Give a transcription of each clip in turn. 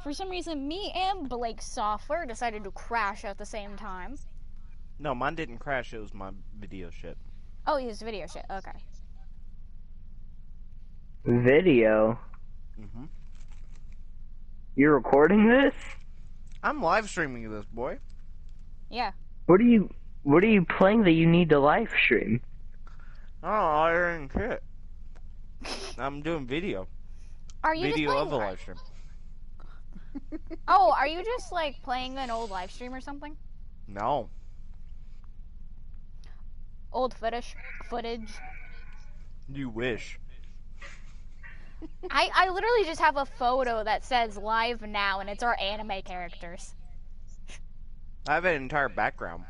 for some reason, me and Blake's software decided to crash at the same time. No, mine didn't crash. It was my video shit. Oh, his video shit. Okay. Video? Mm-hmm. You're recording this? I'm live streaming this, boy. Yeah. What are you playing that you need to live stream? Oh, I ain't shit. I'm doing video. Are you Video just of a playing... live stream. Oh, are you just like playing an old live stream or something? No. Old footage. You wish. I literally just have a photo that says live now, and it's our anime characters. I have an entire background.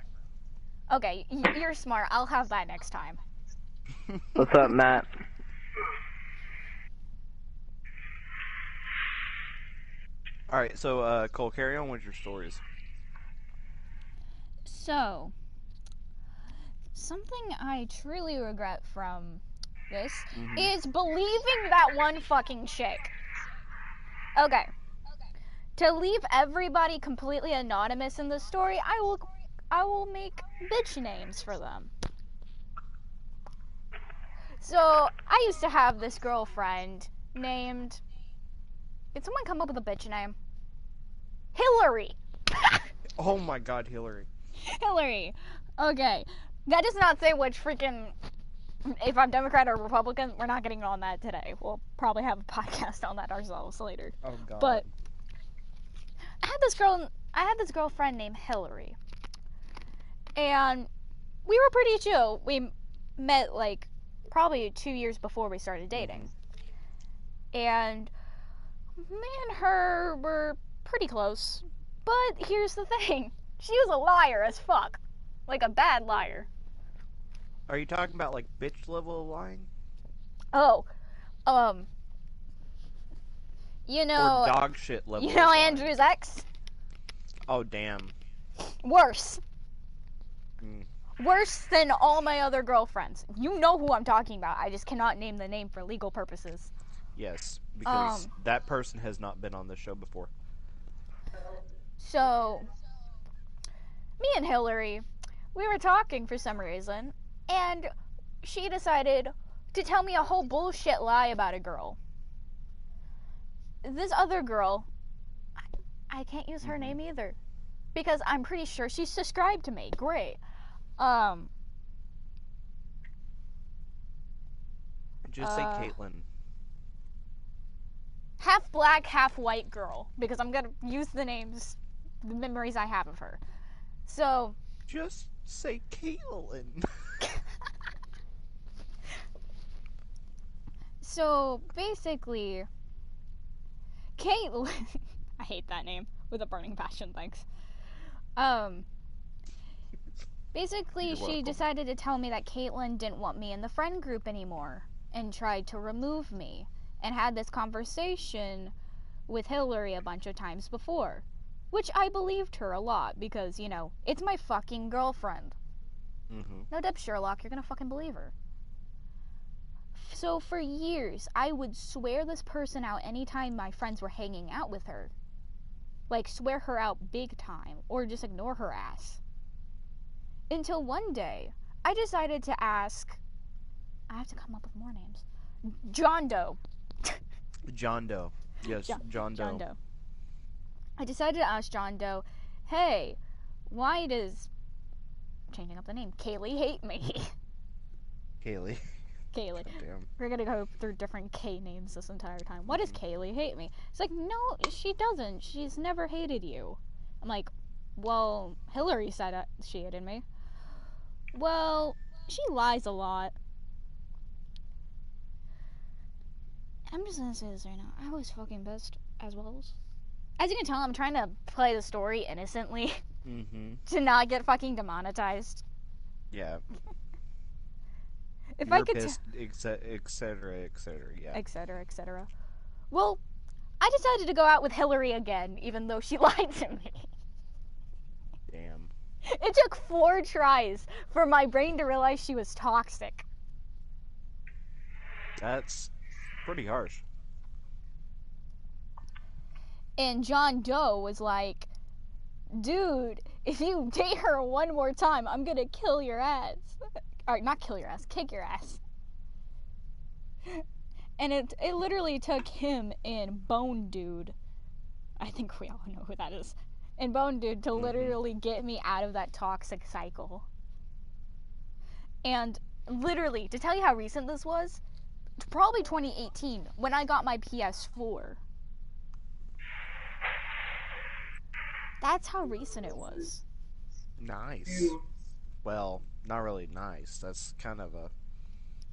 Okay, you're smart. I'll have that next time. What's up, Matt? Alright, so, Cole, carry on with your stories. So, something I truly regret from this is believing that one fucking chick. Okay. To leave everybody completely anonymous in the story, I will make bitch names for them. So, I used to have this girlfriend named... Did someone come up with a bitch name? Hillary! Oh my god, Hillary. Hillary! Okay. That does not say which freaking... If I'm Democrat or Republican, we're not getting on that today. We'll probably have a podcast on that ourselves later. Oh god. But I had this girlfriend named Hillary. And we were pretty chill. We met like probably 2 years before we started dating. And me and her were pretty close. But here's the thing. She was a liar as fuck. Like a bad liar. Are you talking about, like, bitch level of lying? Oh, you know... Or dog shit level You know of lying? Andrew's ex? Oh, damn. Worse. Mm. Worse than all my other girlfriends. You know who I'm talking about. I just cannot name the name for legal purposes. Yes, because that person has not been on this show before. So, me and Hillary, we were talking for some reason, and she decided to tell me a whole bullshit lie about a girl. This other girl, I can't use her name either, because I'm pretty sure she's subscribed to me. Great. Just say Caitlyn. Half black, half white girl, because I'm gonna use the names, the memories I have of her. So... Just say Caitlyn. So, basically, Caitlyn... I hate that name with a burning passion, thanks. Basically, she decided to tell me that Caitlyn didn't want me in the friend group anymore, and tried to remove me, and had this conversation with Hillary a bunch of times before. Which I believed her a lot, because, you know, it's my fucking girlfriend. No depth, Sherlock, you're gonna fucking believe her. So for years, I would swear this person out anytime my friends were hanging out with her. Like, swear her out big time, or just ignore her ass. Until one day, I decided to ask... I have to come up with more names. John Doe. John Doe. Yes, John Doe. John Doe. I decided to ask John Doe, hey, why does... Changing up the name. Kaylee hate me. Kaylee. Kaylee. Damn. We're gonna go through different K names this entire time. Why does Kaylee hate me? It's like, no, she doesn't. She's never hated you. I'm like, well, Hillary said she hated me. Well, she lies a lot. I'm just gonna say this right now. I was fucking pissed as well. As you can tell, I'm trying to play the story innocently to not get fucking demonetized. Yeah. If You're I could pissed, etc., yeah. Etc., etc. Well, I decided to go out with Hillary again, even though she lied to me. Damn. It took 4 tries for my brain to realize she was toxic. That's pretty harsh. And John Doe was like, dude, if you date her one more time, I'm gonna kill your ass. Or not kill your ass, kick your ass. And it literally took him and Bone Dude, I think we all know who that is, and Bone Dude to literally get me out of that toxic cycle. And literally, to tell you how recent this was, probably 2018, when I got my PS4. That's how recent it was. Nice. Well, not really nice. That's kind of a...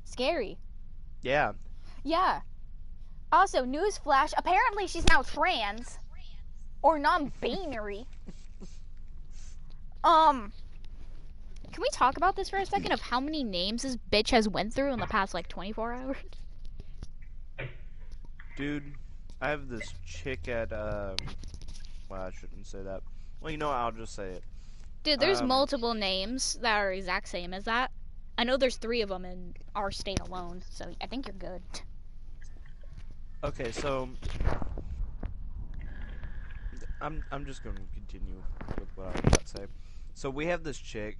Scary. Yeah. Yeah. Also, newsflash, apparently she's now trans. Or non-binary. Can we talk about this for a second of how many names this bitch has went through in the past, like, 24 hours? Dude, I have this chick at, well, I shouldn't say that. Well, you know what, I'll just say it. Dude, there's multiple names that are exact same as that. I know there's 3 of them in our state alone, so I think you're good. Okay, so... I'm just going to continue with what I was about to say. So we have this chick.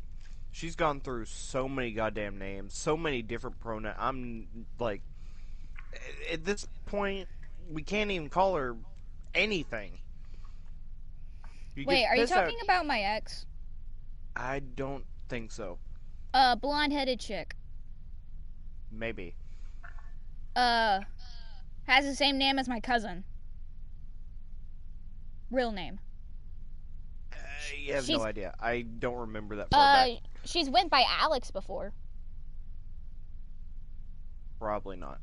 She's gone through so many goddamn names, so many different pronouns. I'm like, at this point, we can't even call her anything. Wait, are you talking about my ex? I don't think so. Blonde-headed chick. Maybe. Has the same name as my cousin. Real name. You have no idea. I don't remember that far back. She's went by Alex before. Probably not.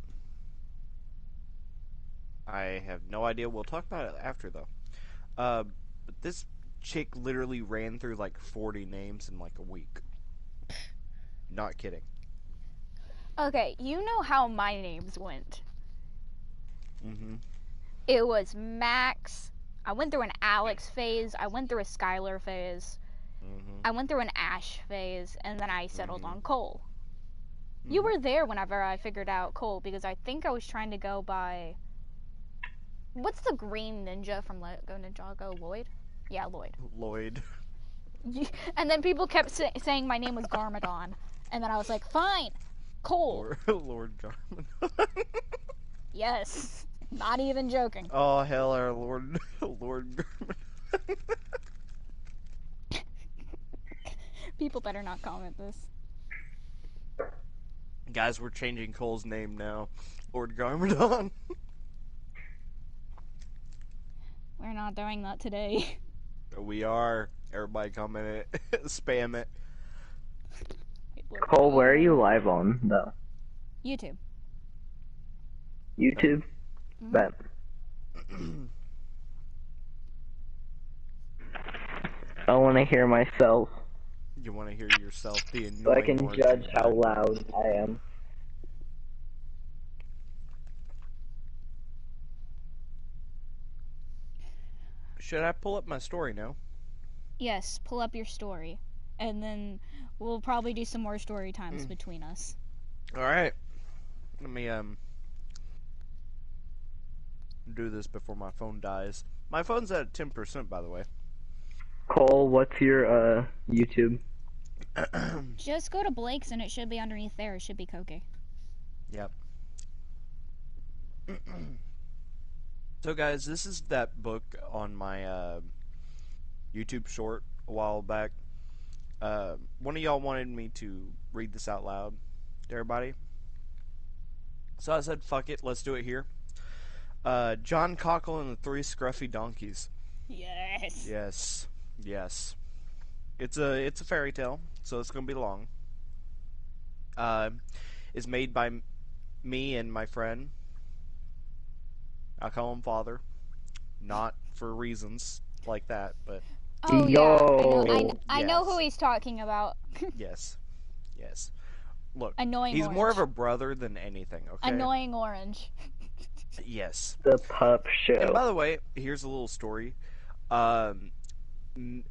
I have no idea. We'll talk about it after, though. But this chick literally ran through like 40 names in like a week. Not kidding. Okay, you know how my names went. Mm-hmm. It was Max. I went through an Alex phase. I went through a Skylar phase. Mm-hmm. I went through an Ash phase, and then I settled on Cole. Mm-hmm. You were there whenever I figured out Cole, because I think I was trying to go by... What's the green ninja from Let Go Ninjago? Lloyd? Yeah, Lloyd. Lloyd. And then people kept saying my name was Garmadon. And then I was like, fine, Cole. Lord Jarman. Yes. Not even joking. Oh, hell, our Lord Garman. People better not comment this. Guys, we're changing Cole's name now. Lord Garmadon. We're not doing that today. We are. Everybody comment it. Spam it. Cole, where are you live on, though? YouTube. YouTube? Mm-hmm. Bet. I want to hear myself. You want to hear yourself, the annoying So I can orange judge guy. how loud I am. Should I pull up my story now? Yes, pull up your story. And then we'll probably do some more story times between us. Alright. Let me, do this before my phone dies. My phone's at 10%, by the way. Cole, what's your, YouTube? Just go to Blake's and it should be underneath there. It should be Koke. Yep. So guys, this is that book on my YouTube short a while back. One of y'all wanted me to read this out loud to everybody. So I said, fuck it, let's do it here. John Cockle and the Three Scruffy Donkeys. Yes. Yes. Yes. It's a fairy tale, so it's gonna be long. It's made by me and my friend. I call him Father, not for reasons like that, but Oh, Yo. yeah. I know Yes. who he's talking about. yes, yes. Look, Annoying he's orange. more of a brother than anything. Okay. Annoying orange. Yes. The Pup And Show. by the way, here's a little story. In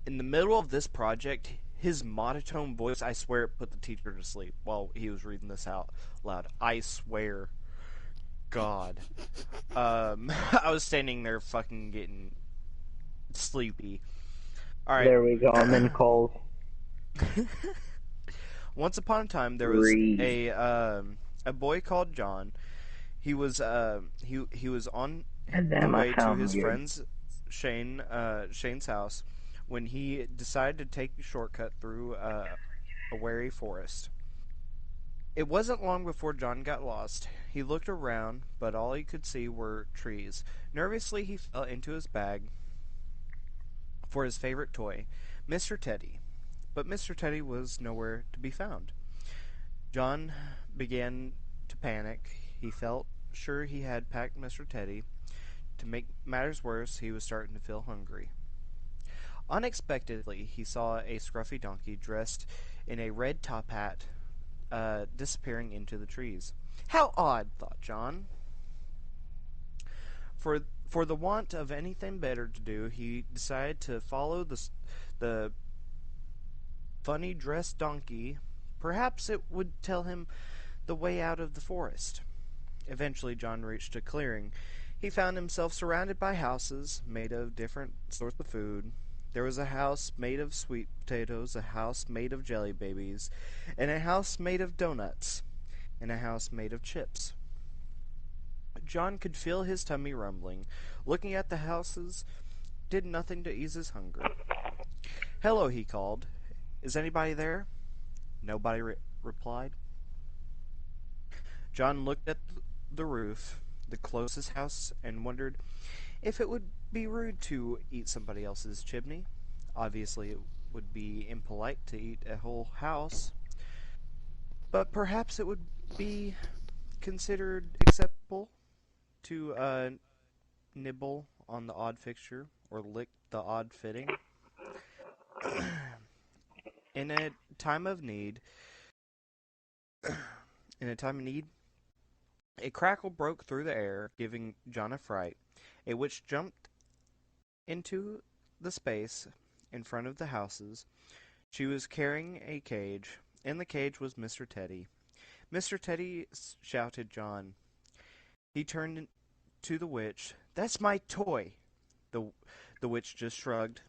the middle of this project, his monotone voice, I swear, it put the teacher to sleep while he was reading this out loud. I swear. God. I was standing there fucking getting sleepy. Alright. There we go. I'm in calls. Once upon a time, there was Breathe. a boy called John. He was on And the damn, I way to sound his weird. friend's Shane's house when he decided to take a shortcut through a wary forest. It wasn't long before John got lost. He looked around, but all he could see were trees. Nervously, he fell into his bag for his favorite toy, Mr. Teddy. But Mr. Teddy was nowhere to be found. John began to panic. He felt sure he had packed Mr. Teddy. To make matters worse, he was starting to feel hungry. Unexpectedly, he saw a scruffy donkey dressed in a red top hat disappearing into the trees. How odd, thought John. For the want of anything better to do, he decided to follow the funny dressed donkey. Perhaps it would tell him the way out of the forest. Eventually, John reached a clearing. He found himself surrounded by houses made of different sorts of food. There was a house made of sweet potatoes, a house made of jelly babies, and a house made of donuts, and a house made of chips. John could feel his tummy rumbling. Looking at the houses did nothing to ease his hunger. Hello, he called. Is anybody there? Nobody replied. John looked at the roof, the closest house, and wondered if it would be rude to eat somebody else's chimney. Obviously, it would be impolite to eat a whole house, but perhaps it would be considered acceptable to nibble on the odd fixture or lick the odd fitting. In a time of need, in a time of need, a crackle broke through the air, giving John a fright. A witch jumped into the space in front of the houses. She was carrying a cage. In the cage was Mr. Teddy. Mr. Teddy, shouted John. He turned to the witch. That's my toy. The, the witch just shrugged.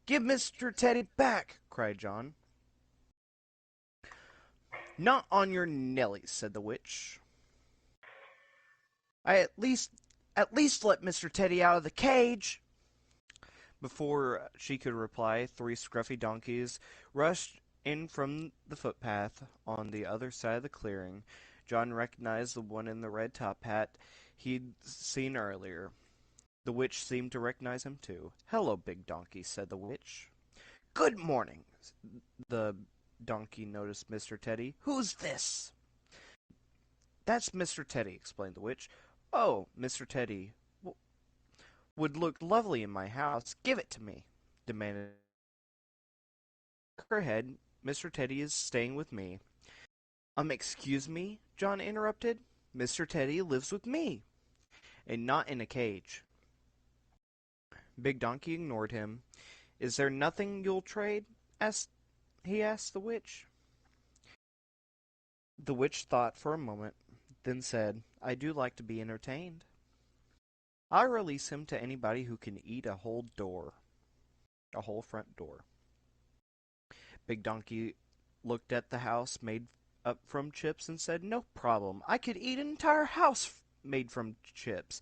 Give Mr. Teddy back, cried John. Not on your Nellies, said the witch. I at least let Mr. Teddy out of the cage. Before she could reply, three scruffy donkeys rushed in from the footpath on the other side of the clearing. John recognized the one in the red top hat he'd seen earlier. The witch seemed to recognize him too. Hello, big donkey, said the witch. Good morning. The donkey noticed Mr. Teddy. Who's this? That's Mr. Teddy, explained the witch. Oh, Mr. Teddy would look lovely in my house. Give it to me, demanded her head. Mr. Teddy is staying with me. Excuse me, John interrupted. Mr. Teddy lives with me, and not in a cage. Big Donkey ignored him. Is there nothing you'll trade? He asked the witch. The witch thought for a moment, then said, I do like to be entertained. I'll release him to anybody who can eat a whole front door. Big Donkey looked at the house made up from chips and said, no problem. I could eat an entire house made from chips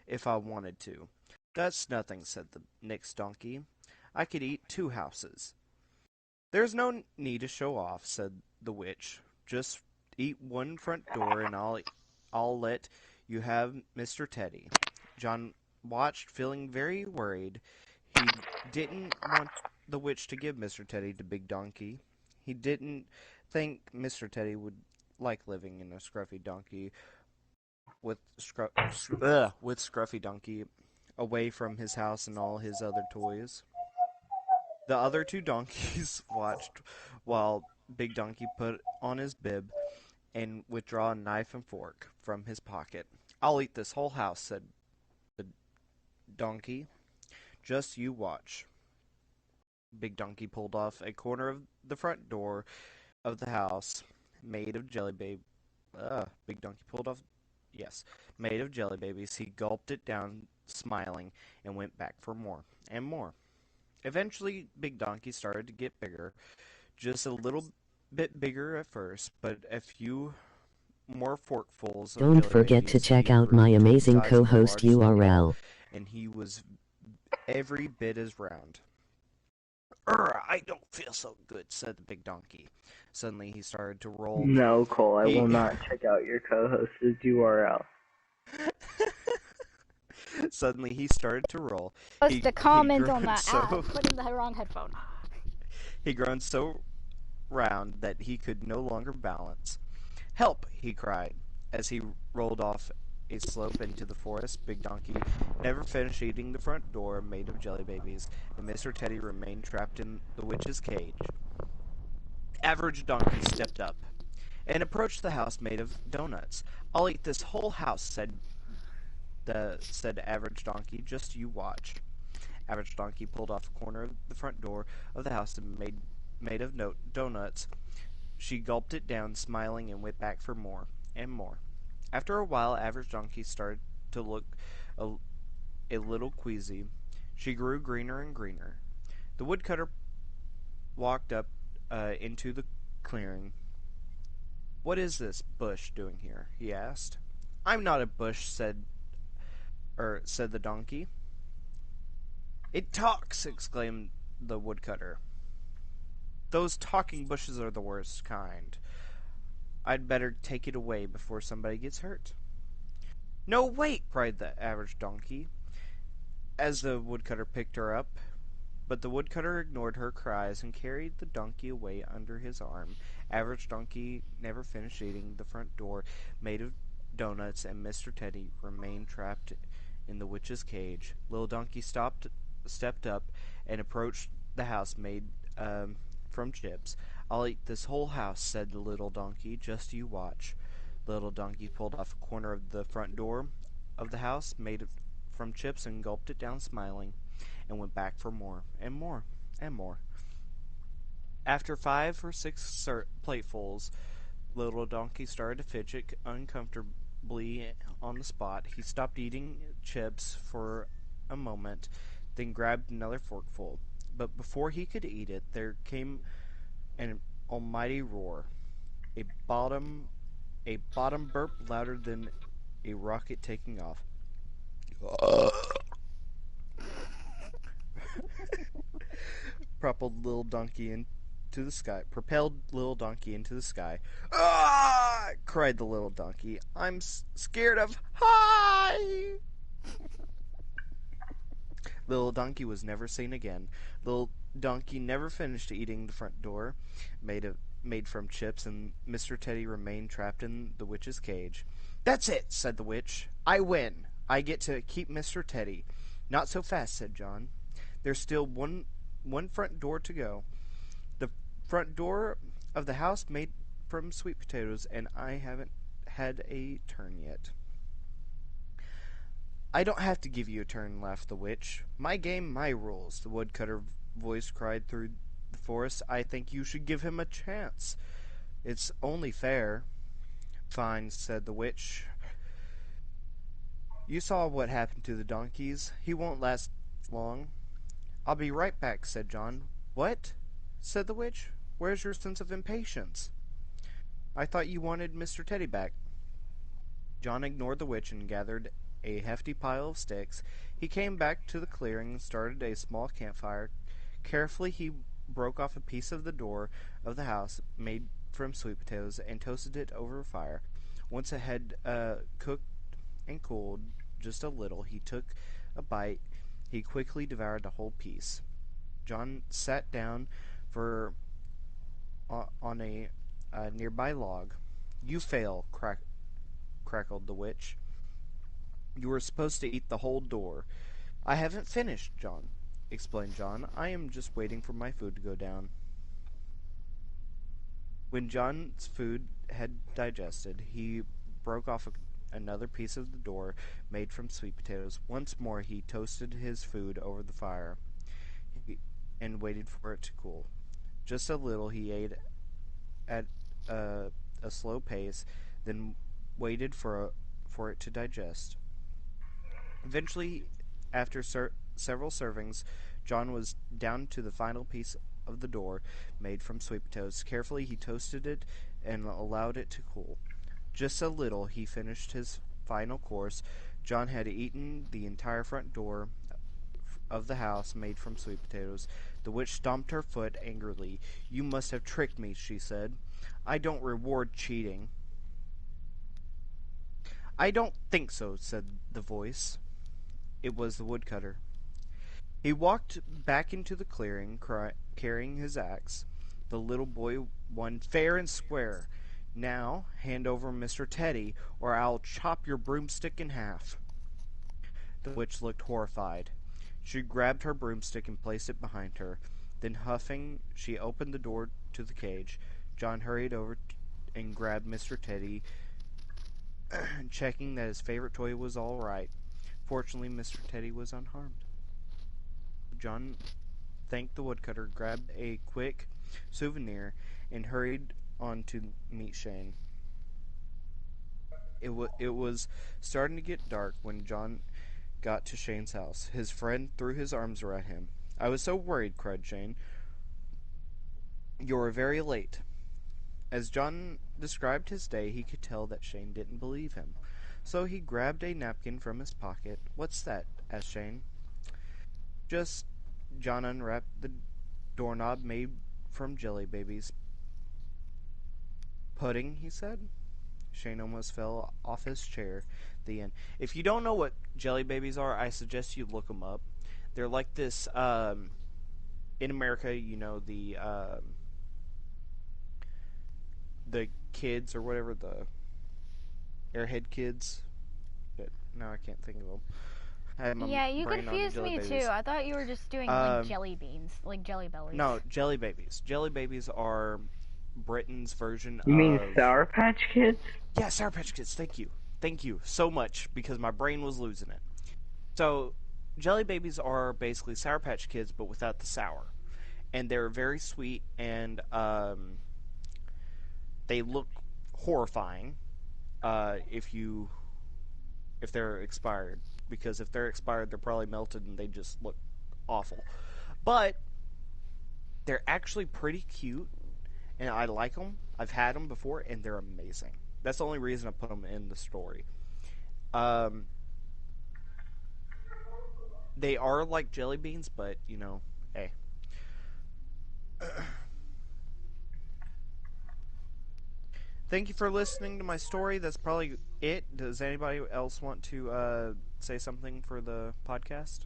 if I wanted to. That's nothing, said the next donkey. I could eat 2 houses. There's no need to show off, said the witch. Just eat one front door and I'll let you have Mr. Teddy. John watched, feeling very worried. He didn't want the witch to give Mr. Teddy to Big Donkey. He didn't think Mr. Teddy would like living in a scruffy donkey with Scruffy Donkey away from his house and all his other toys. The other 2 donkeys watched while Big Donkey put on his bib and withdraw a knife and fork from his pocket. I'll eat this whole house, said the donkey. Just you watch. Big Donkey pulled off a corner of the front door of the house made of jelly baby. Big Donkey pulled off yes, made of jelly babies. He gulped it down, smiling, and went back for more and more. Eventually, Big Donkey started to get bigger, just a little bit bigger at first, but a few more forkfuls of Don't jelly forget to babies, check he out grew my to the amazing size of a co-host large snowball, URL. and he was every bit as round. I don't feel so good, said the big donkey. Suddenly he started to roll. No, Cole, I will He not check out your co-host's URL. Suddenly he started to roll. Supposed to comment on grown that so ad. Put in the wrong headphone. he grown so round that he could no longer balance. Help! He cried as he rolled off a slope into the forest. Big Donkey never finished eating the front door made of jelly babies, and Mr. Teddy remained trapped in the witch's cage. Average Donkey stepped up and approached the house made of donuts. I'll eat this whole house, said Average Donkey. Just you watch. Average Donkey pulled off a corner of the front door of the house and made of donuts. She gulped it down, smiling, and went back for more and more. After a while, Average Donkey started to look a little queasy. She grew greener and greener. The woodcutter walked up into the clearing. What is this bush doing here? He asked. I'm not a bush, said the donkey. It talks, exclaimed the woodcutter. Those talking bushes are the worst kind. I'd better take it away before somebody gets hurt. No, wait, cried the average donkey, as the woodcutter picked her up. But the woodcutter ignored her cries and carried the donkey away under his arm. Average Donkey never finished eating the front door made of donuts, and Mr. Teddy remained trapped in the witch's cage. Little Donkey stepped up and approached the house made from chips. I'll eat this whole house, said the little donkey. Just you watch. Little Donkey pulled off a corner of the front door of the house made from chips and gulped it down, smiling, and went back for more and more and more. After 5 or 6 platefuls, Little Donkey started to fidget uncomfortably on the spot. He stopped eating chips for a moment, then grabbed another forkful. But before he could eat it, there came an almighty roar. A bottom burp louder than a rocket taking off. Propelled Little Donkey into the sky. Propelled Little Donkey into the sky. Ah! Cried the little donkey. I'm scared of high. Little Donkey was never seen again. Little Donkey never finished eating the front door, made from chips, and Mr. Teddy remained trapped in the witch's cage. That's it, said the witch. I win. I get to keep Mr. Teddy. Not so fast, said John. There's still one front door to go. The front door of the house made from sweet potatoes, and I haven't had a turn yet. I don't have to give you a turn, laughed the witch. My game, my rules, the woodcutter voice cried through the forest. I think you should give him a chance. It's only fair. Fine, said the witch. You saw what happened to the donkeys. He won't last long. I'll be right back, said John. What? Said the witch. Where's your sense of impatience? I thought you wanted Mr. Teddy back. John ignored the witch and gathered a hefty pile of sticks. He came back to the clearing and started a small campfire. Carefully he broke off a piece of the door of the house made from sweet potatoes and toasted it over a fire. Once it had cooked and cooled just a little, he took a bite. He quickly devoured the whole piece. John sat down on a nearby log. You fail, crackled the witch. You were supposed to eat the whole door. I haven't finished, John, explained John. I am just waiting for my food to go down. When John's food had digested, he broke off another piece of the door made from sweet potatoes. Once more he toasted his food over the fire and waited for it to cool. Just a little he ate at a slow pace, then waited for for it to digest. Eventually, after several servings, John was down to the final piece of the door made from sweet potatoes. Carefully, he toasted it and allowed it to cool. Just a little, he finished his final course. John had eaten the entire front door of the house made from sweet potatoes. The witch stomped her foot angrily. "You must have tricked me," she said. "I don't reward cheating." "I don't think so," said the voice. It was the woodcutter. He walked back into the clearing, carrying his axe. The little boy won fair and square. "Now, hand over Mr. Teddy, or I'll chop your broomstick in half." The witch looked horrified. She grabbed her broomstick and placed it behind her. Then, huffing, she opened the door to the cage. John hurried over and grabbed Mr. Teddy, checking that his favorite toy was all right. Fortunately, Mr. Teddy was unharmed. John thanked the woodcutter, grabbed a quick souvenir, and hurried on to meet Shane. It was starting to get dark when John got to Shane's house. His friend threw his arms around him. "I was so worried," cried Shane. "You're very late." As John described his day, he could tell that Shane didn't believe him. So he grabbed a napkin from his pocket. "What's that?" asked Shane. "Just..." John unwrapped the doorknob made from Jelly Babies. "Pudding," he said. Shane almost fell off his chair. The end. If you don't know what Jelly Babies are, I suggest you look them up. They're like this, in America, you know, the kids or whatever, the Airhead kids. But no, I can't think of them. I have my Yeah, you brain on confused Jelly me Babies. too. I thought you were just doing like jelly beans, like Jelly Bellies. No, Jelly Babies. Jelly Babies are Britain's version You mean of... Sour Patch Kids? Yeah, Sour Patch Kids. Thank you. Thank you so much, because my brain was losing it. So, Jelly Babies are basically Sour Patch Kids, but without the sour. And they're very sweet, and they look horrifying if they're expired. Because if they're expired, they're probably melted and they just look awful. But they're actually pretty cute, and I like them. I've had them before, and they're amazing. That's the only reason I put them in the story. They are like jelly beans, but, you know, hey. Thank you for listening to my story. That's probably it. Does anybody else want to say something for the podcast?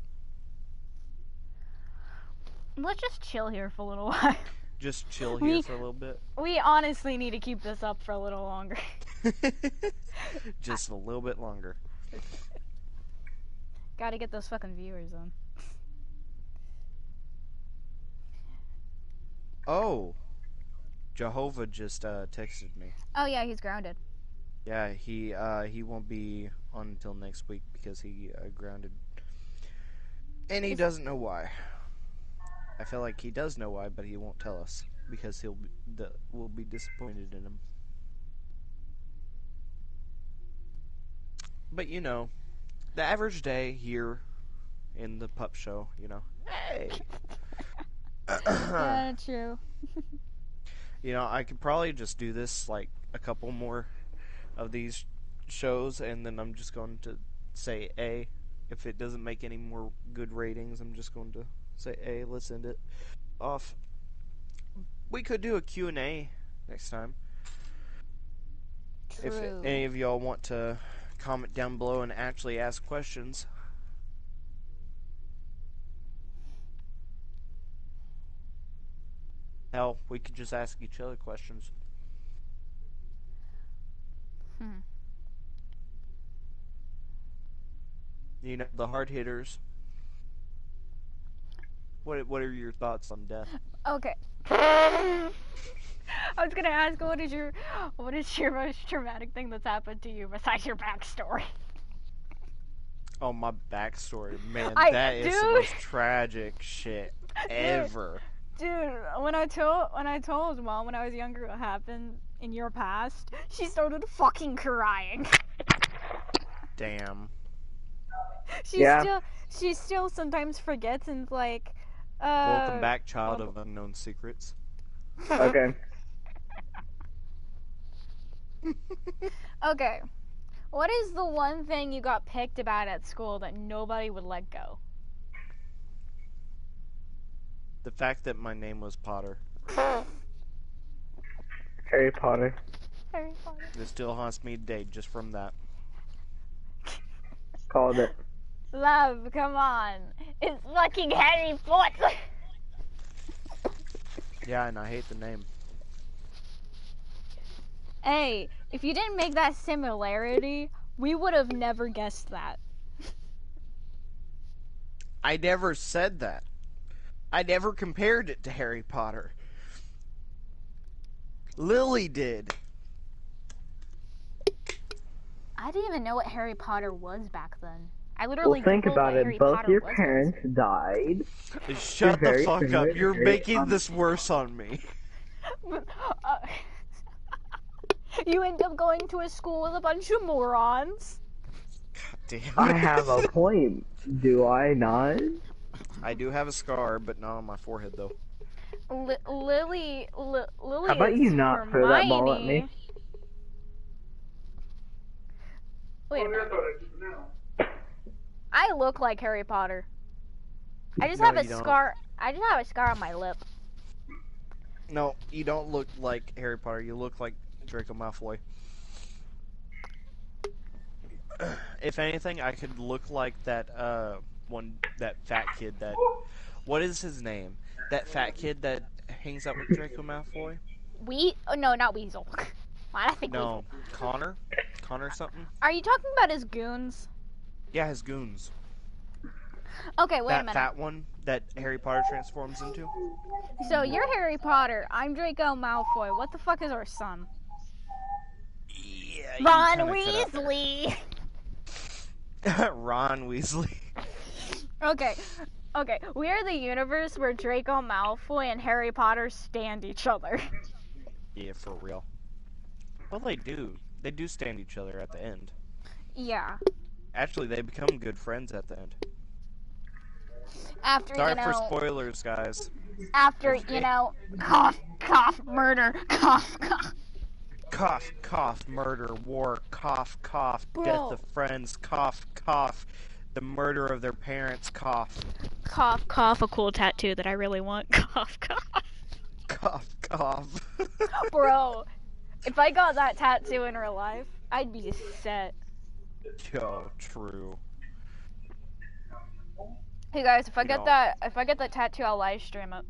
Let's just chill here for a little while. Just chill here for a little bit? We honestly need to keep this up for a little longer. Just a little bit longer. Gotta get those fucking viewers on. Oh. Jehovah just texted me. Oh yeah, he's grounded. Yeah, he won't be on until next week because he grounded. And he doesn't know why. I feel like he does know why, but he won't tell us because we'll be disappointed in him. But you know, the average day here in the pup show, you know. Hey. Yeah, true. You know, I could probably just do this like a couple more of these shows, and then I'm just going to say A. If it doesn't make any more good ratings, I'm just going to say A. Let's end it off. We could do a Q&A next time. True. If any of y'all want to comment down below and actually ask questions. Hell, we could just ask each other questions. You know, the hard hitters. What are your thoughts on death? Okay. I was gonna ask, what is your most traumatic thing that's happened to you besides your backstory? Oh, my backstory, man, that is the most tragic shit ever. Dude, when I told Mom when I was younger what happened in your past, she started fucking crying. Damn. Yeah. She still sometimes forgets and like, Welcome back, child of unknown secrets. Okay. Okay. What is the one thing you got picked about at school that nobody would let go? The fact that my name was Potter. Harry Potter. Harry Potter. It still haunts me today just from that. Called it. Love, come on. It's fucking Harry Potter. Yeah, and I hate the name. Hey, if you didn't make that similarity, we would have never guessed that. I never said that. I never compared it to Harry Potter. Lily did. I didn't even know what Harry Potter was back then. I Well, literally think Googled about what it. Harry Both Potter your was. parents died. Shut the very fuck familiar up. You're with Harry making Potter. this worse on me. Uh, you end up going to a school with a bunch of morons. God damn it. I have a point, do I not? I do have a scar, but not on my forehead, though. Lily How about is you not throw that ball at me? Hermione. Wait a minute. I look like Harry Potter. I just No, have a you don't. scar. I just have a scar on my lip. No, you don't look like Harry Potter. You look like Draco Malfoy. If anything, I could look like that that fat kid that... What is his name? That fat kid that hangs out with Draco Malfoy? Oh, no, not Weasel. Why did I think No, Weasel? Connor? Connor something? Are you talking about his goons? Yeah, his goons. Okay, wait a That minute. fat one that Harry Potter transforms into? So you're Harry Potter. I'm Draco Malfoy. What the fuck is our son? Yeah, you Ron kinda cut out there. Weasley. Ron Weasley. Okay. We are the universe where Draco Malfoy and Harry Potter stand each other. Yeah, for real. Well, they do. They do stand each other at the end. Yeah. Actually, they become good friends at the end. After, Sorry you know, for spoilers, guys. after, you know, cough, cough, murder, cough, cough. Cough, cough, murder, war, cough, cough, death of friends, cough, cough, the murder of their parents, cough. Cough, cough, a cool tattoo that I really want. Cough, cough. Cough, cough. Bro, if I got that tattoo in real life, I'd be set. Yo, true. Hey guys, if I You get don't. that tattoo, I'll live stream it.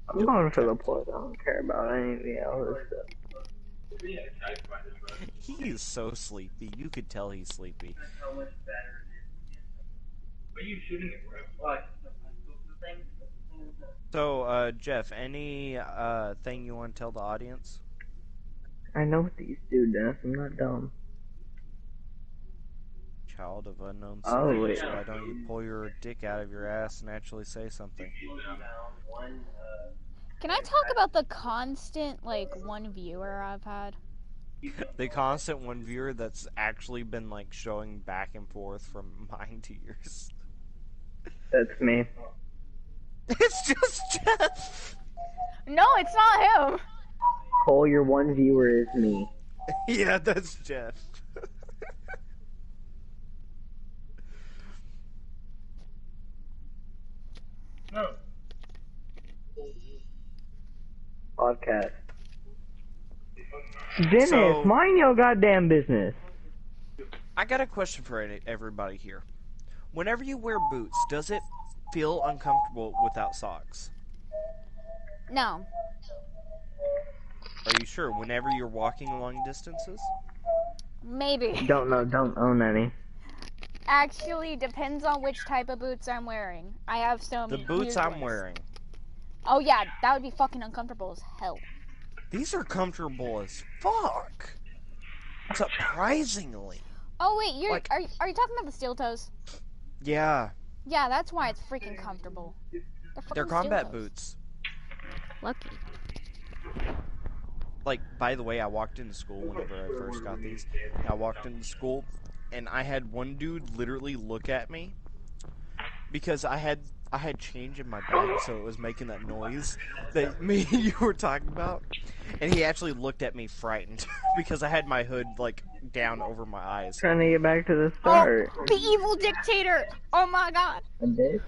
I'm going for the point. I don't care about any of the other stuff. He is so sleepy. You could tell he's sleepy. So, Jeff, any thing you want to tell the audience? I know what these do, Dennis. I'm not dumb. Child of unknown Oh, secrets. wait. Why don't you pull your dick out of your ass and actually say something? Can I talk about the constant, like, one viewer I've had? The constant one viewer that's actually been like showing back and forth from mine to yours. That's me. It's just Jeff. No, it's not him. Cole, your one viewer is me. Yeah, that's Jeff. Podcast. Dennis, So- mind your goddamn business. I got a question for everybody here. Whenever you wear boots, does it feel uncomfortable without socks? No. Are you sure? Whenever you're walking long distances? Maybe. Don't know, don't own any. Actually, depends on which type of boots I'm wearing. I have some The boots weird I'm ones. wearing. Oh yeah, that would be fucking uncomfortable as hell. These are comfortable as fuck. Surprisingly. Oh wait, Like- are you talking about the steel toes? Yeah, Yeah, that's why it's freaking comfortable. Fucking they're steel combat toes. boots. Lucky. Like, by the way, I walked into school whenever I first got these. I walked into school, and I had one dude literally look at me because I had change in my bag, so it was making that noise that me and you were talking about. And he actually looked at me frightened because I had my hood like down over my eyes. Trying to get back to the start. Oh, the evil dictator! Oh my god! I did.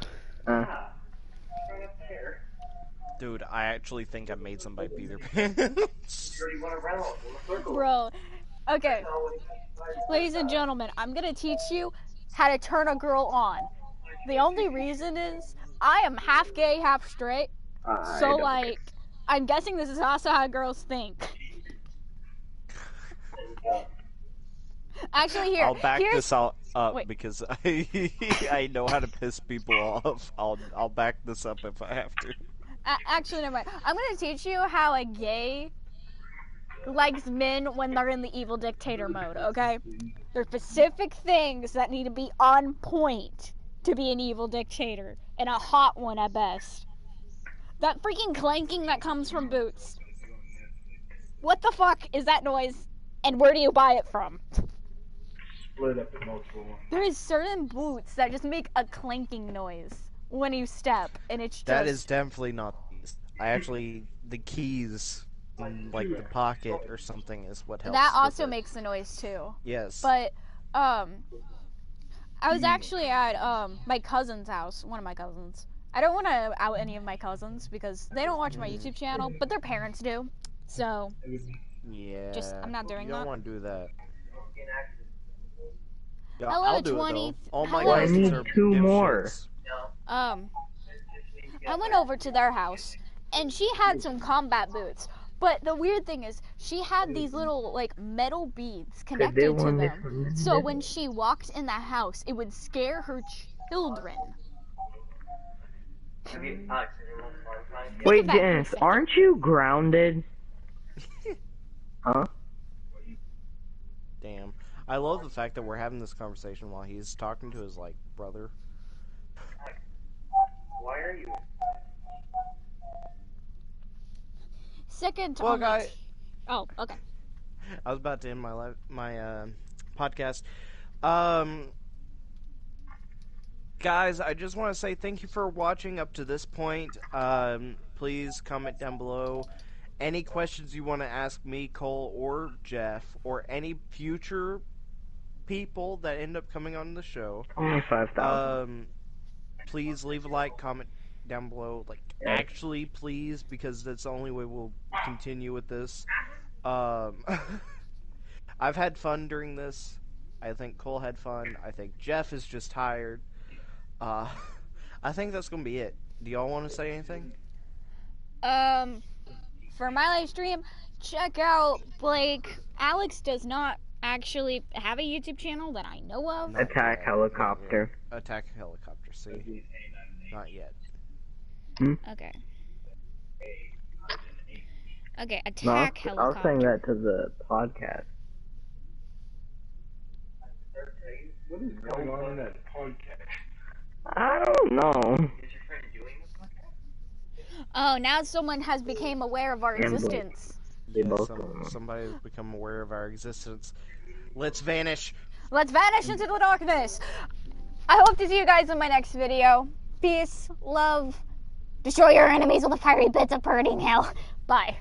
Dude, I actually think I made somebody pee their pants. Bro. Okay. Ladies and gentlemen, I'm gonna teach you how to turn a girl on. The only reason is I am half gay, half straight. So, like, I'm guessing this is also how girls think. Actually, here. I'll back this up Wait. because I know how to piss people off. I'll back this up if I have to. Actually, never mind. I'm gonna teach you how a gay likes men when they're in the evil dictator mode, okay? There's specific things that need to be on point to be an evil dictator, and a hot one at best. That freaking clanking that comes from boots. What the fuck is that noise, and where do you buy it from? There is certain boots that just make a clanking noise when you step, and it's just... That is definitely not these. The keys in, like, the pocket or something is what helps. That also with it. makes the noise, too. Yes. But, I was actually at, my cousin's house, one of my cousins. I don't want to out any of my cousins, because they don't watch my YouTube channel, but their parents do. So, Yeah. I'm not doing you don't that. want to do that. Yeah, Hello, I'll do 20 it, though. All my hello. cousins I need are 2 more. dipshits. I went over to their house, and she had some combat boots. But the weird thing is, she had these little, like, metal beads connected to them. So when she walked in the house, it would scare her children. Wait, about Janice, this. aren't you grounded? Huh? Damn. I love the fact that we're having this conversation while he's talking to his, like, brother. Why are you? Second Well, on the guys, Oh, okay. I was about to end my podcast. Guys, I just want to say thank you for watching up to this point. Please comment down below any questions you want to ask me, Cole, or Jeff, or any future people that end up coming on the show. Only 5,000. Please leave a like, comment down below. Like, actually, please, because that's the only way we'll continue with this. I've had fun during this. I think Cole had fun. I think Jeff is just tired. I think that's gonna be it. Do y'all want to say anything? For my live stream, check out Blake. Alex does not actually have a YouTube channel that I know of. Not Attack yet. helicopter. Attack helicopter. See, not yet. Okay. Okay, No, attack I was helicopter. saying that to the podcast. What is going on in that podcast? I don't know. Oh, now someone has become aware of our And Blake. existence. They both don't know. Somebody has become aware of our existence. Let's vanish. Let's vanish into the darkness. I hope to see you guys in my next video. Peace, love, destroy your enemies with the fiery bits of burning hell. Bye.